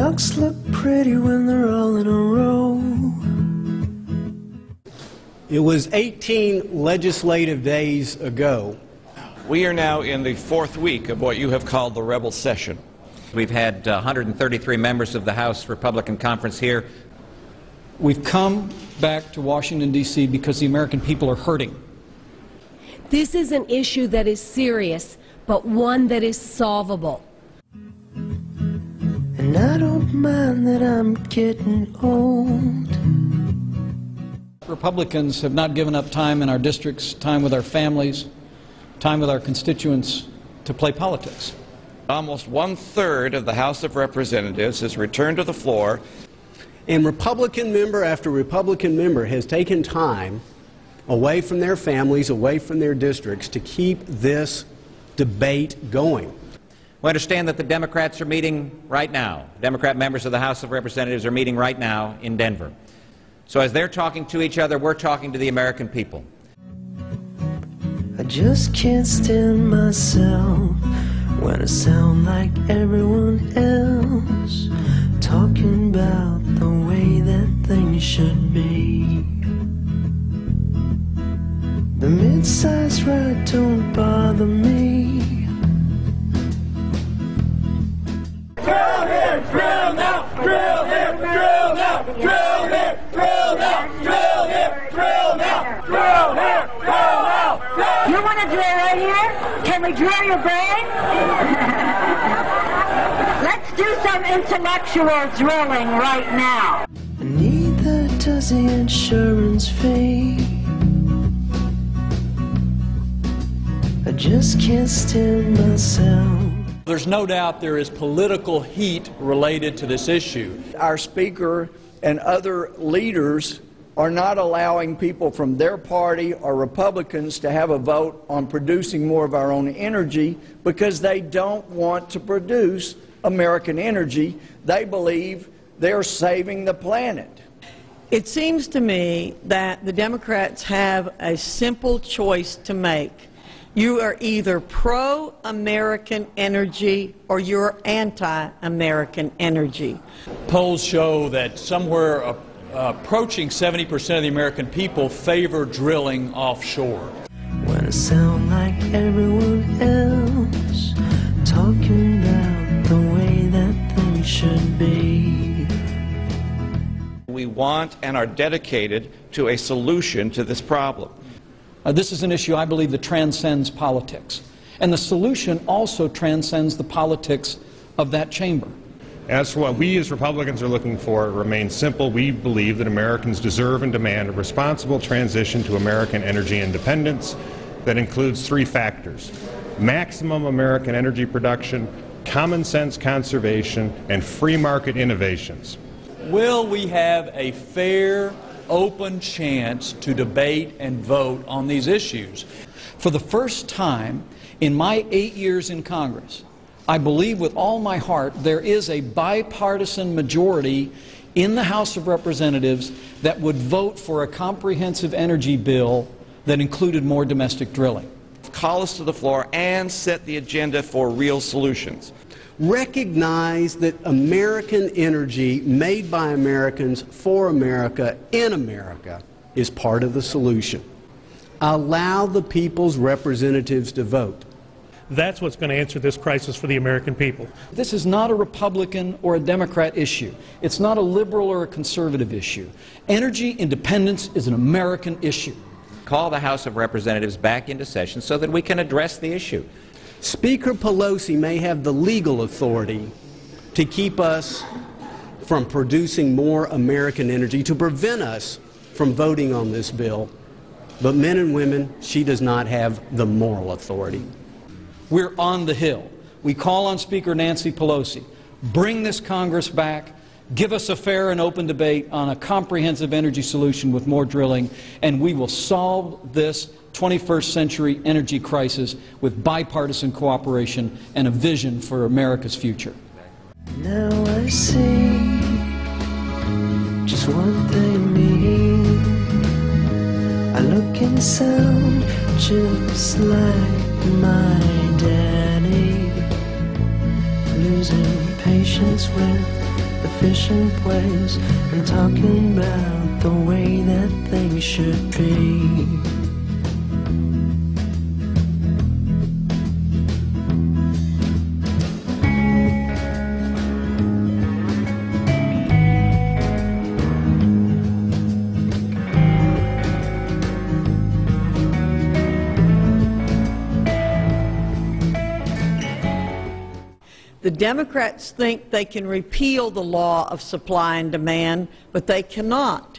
ducks look pretty when they're all in a row. It was 18 legislative days ago. We are now in the fourth week of what you have called the rebel session. We've had 133 members of the House Republican Conference here. We've come back to Washington, D.C. because the American people are hurting. This is an issue that is serious, but one that is solvable. And I don't mind that I'm getting old. Republicans have not given up time in our districts, time with our families, time with our constituents to play politics. Almost one-third of the House of Representatives has returned to the floor. And Republican member after Republican member has taken time away from their families, away from their districts, to keep this debate going. We understand that the Democrats are meeting right now. Democrat members of the House of Representatives are meeting right now in Denver. So as they're talking to each other, we're talking to the American people. I just can't stand myself when I sound like everyone else, talking about the way that things should be. The mid-sized ride don't bother me. Drill here, drill now, drill here, drill now, drill here, drill now, drill here, drill now, drill here, drill now. You want to drill right here? Can we drill your brain? Let's do some intellectual drilling right now. Neither does the insurance fee. I just can't stand myself. There's no doubt there is political heat related to this issue. Our Speaker and other leaders are not allowing people from their party or Republicans to have a vote on producing more of our own energy because they don't want to produce American energy. They believe they're saving the planet. It seems to me that the Democrats have a simple choice to make. You are either pro-American energy or you're anti-American energy. Polls show that somewhere approaching 70% of the American people favor drilling offshore. When I sound like everyone else, talking about the way that things should be. We want and are dedicated to a solution to this problem. This is an issue, I believe, that transcends politics. And the solution also transcends the politics of that chamber. As for what we as Republicans are looking for, it remains simple. We believe that Americans deserve and demand a responsible transition to American energy independence that includes three factors: maximum American energy production, common sense conservation, and free market innovations. Will we have a fair, open chance to debate and vote on these issues? For the first time in my 8 years in Congress, I believe with all my heart there is a bipartisan majority in the House of Representatives that would vote for a comprehensive energy bill that included more domestic drilling. Call us to the floor and set the agenda for real solutions. Recognize that American energy made by Americans for America in America is part of the solution. Allow the people's representatives to vote. That's what's going to answer this crisis for the American people. This is not a Republican or a Democrat issue. It's not a liberal or a conservative issue. Energy independence is an American issue. Call the House of Representatives back into session so that we can address the issue. Speaker Pelosi may have the legal authority to keep us from producing more American energy, to prevent us from voting on this bill. But men and women, she does not have the moral authority. We're on the Hill. We call on Speaker Nancy Pelosi. Bring this Congress back. Give us a fair and open debate on a comprehensive energy solution with more drilling, and we will solve this 21st century energy crisis with bipartisan cooperation and a vision for America's future. Now I see just what they mean. I look and sound just like my daddy, losing patience with efficient place and talking about the way that things should be. The Democrats think they can repeal the law of supply and demand, but they cannot.